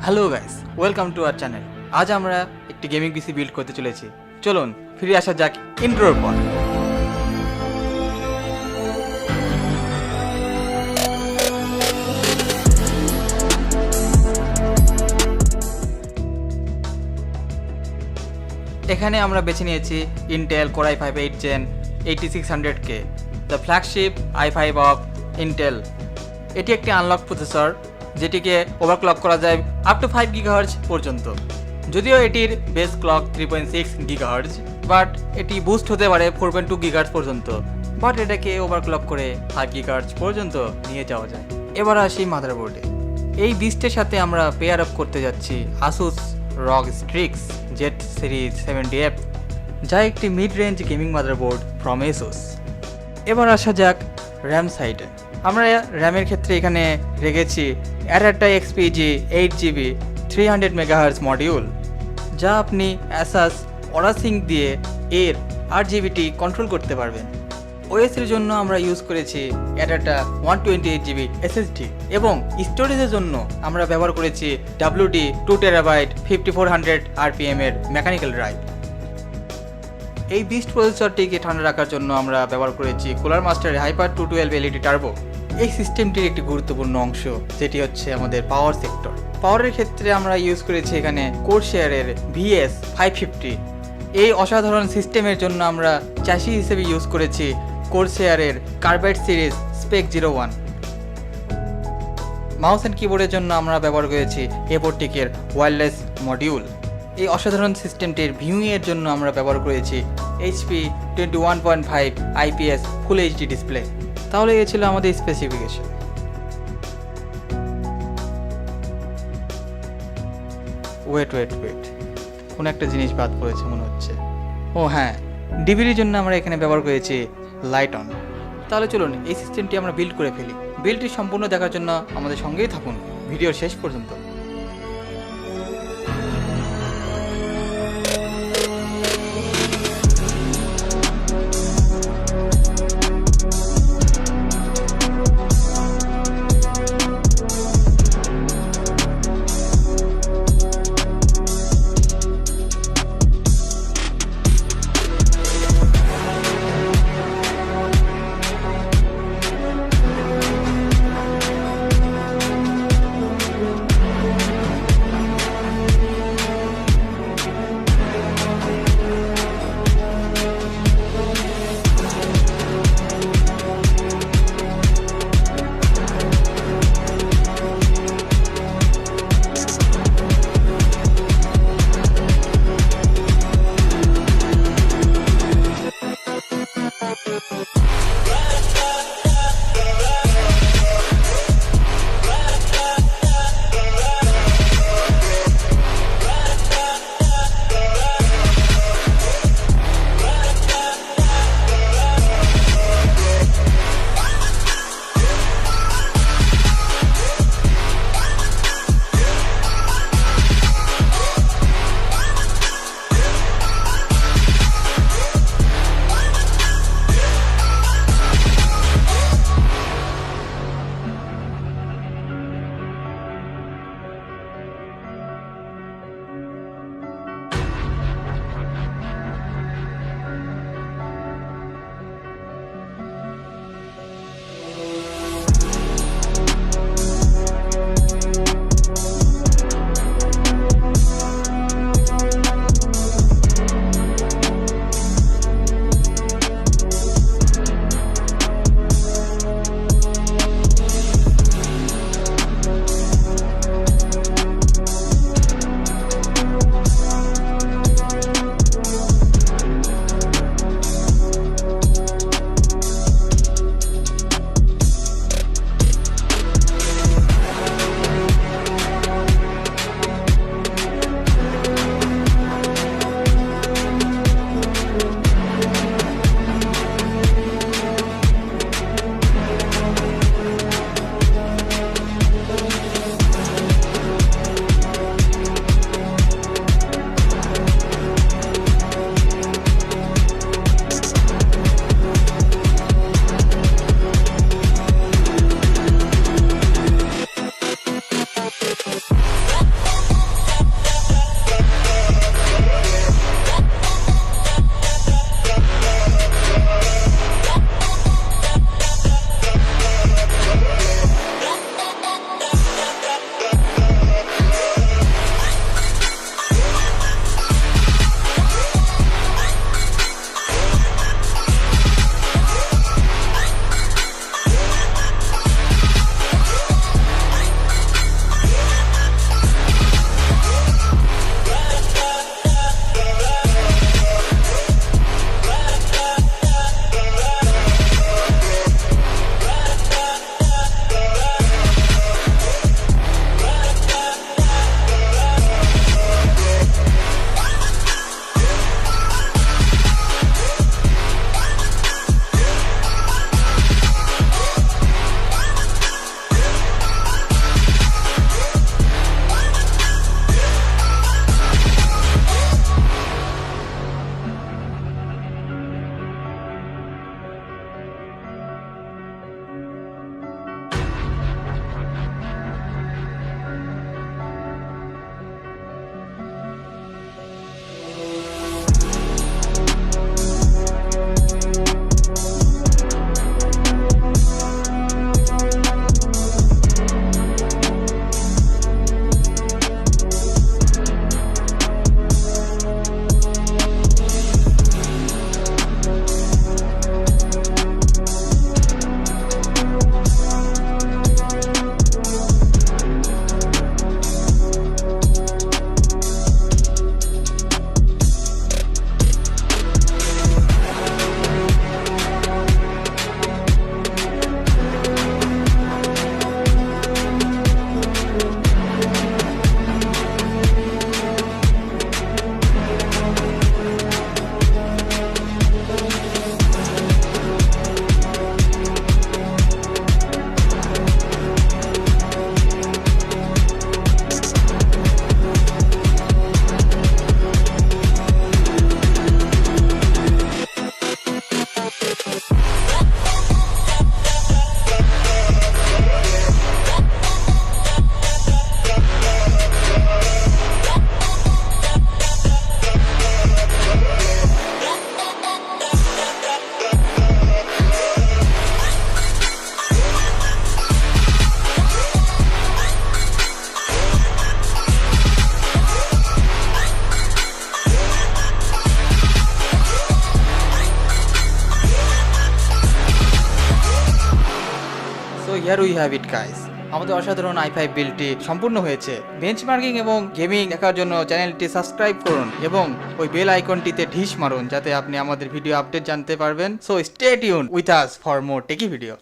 Hello guys, welcome to our channel. আজ আমরা একটি গেমিং পিসি বিল্ড করতে চলেছি। চলুন ফিরে আসা যাক ইন্ট্রোর পর। এখানে আমরা বেছে নিয়েছি Intel Core i5 8 Gen 8600K, the flagship i5 of Intel. এটি একটি আনলক প্রসেসর যেটিকে ওভারক্লক করা যায় আপ টু 5 GHz পর্যন্ত। যদিও এটির বেস ক্লক 3.6 GHz, বাট এটি বুস্ট হতে পারে 4.2 GHz পর্যন্ত, বাট এটাকে ওভারক্লক করে 5 GHz পর্যন্ত নিয়ে যাওয়া যায়। এবার আসি মাদারবোর্ডে। এই বিস্টের সাথে আমরা পেয়ার আপ করতে যাচ্ছি ASUS ROG STRIX Z Series 70F, যা একটি mid range gaming motherboard from ASUS। এবার আসা যাক র্যাম সাইডে। আমরা র্যামের ক্ষেত্রে এখানে রেখেছি ADATA XPG 8GB 300 MHz module, যা আপনি ASUS OraSync দিয়ে এর RGBT কন্ট্রোল করতে পারবেন। OS এর জন্য আমরা ইউজ করেছি ADATA 128GB SSD এবং স্টোরেজের জন্য আমরা ব্যবহার করেছি WD 2TB 5400 RPM এর মেকানিক্যাল ড্রাইভ। এই বিস্ট প্রসেসরটিকে ঠান্ডা রাখার জন্য আমরা ব্যবহার করেছি কুলার মাস্টারের হাইপার 212 LED টার্বো। এই সিস্টেমটির একটি গুরুত্বপূর্ণ অংশ যেটি হচ্ছে আমাদের পাওয়ার সেক্টর। পাওয়ারের ক্ষেত্রে আমরা ইউজ করেছি এখানে কোরসায়ারের VS 550। এই অসাধারণ সিস্টেমের জন্য আমরা চ্যাসি হিসেবে ইউজ করেছি কোরসায়ারের CARBIDE series SPEC01। Mouse and কিবোর্ডের জন্য আমরা ব্যবহার করেছি A14 ওয়্যারলেস মডিউল। এই অসাধারণ সিস্টেমটির ভিউইং এর জন্য আমরা ব্যবহার করেছি HP 21.5 IPS ফুল HD ডিসপ্লে। তাহলে এ ছিল আমাদের স্পেসিফিকেশন। ওয়েট কোন একটা জিনিস বাদ পড়েছে মনে হচ্ছে। ও হ্যাঁ, ডিভিডির জন্য আমরা এখানে ব্যবহার করেছি LITE-ON। তাহলে চলুন এই সিস্টেমটি আমরা বিল্ড করে ফেলি। বিল্ডটি সম্পূর্ণ দেখার জন্য আমাদের সঙ্গেই থাকুন ভিডিওর শেষ পর্যন্ত। Here we have it guys, আমাদের অসাধারণ i5 বিল্ডটি সম্পূর্ণ হয়েছে। বেঞ্চমার্কিং এবং গেমিং দেখার জন্য চ্যানেলটি সাবস্ক্রাইব করুন এবং ওই বেল আইকনটিতে ঢিস মারুন যাতে আপনি আমাদের ভিডিও আপডেট জানতে পারবেন। So stay tune with us for more টেকি video.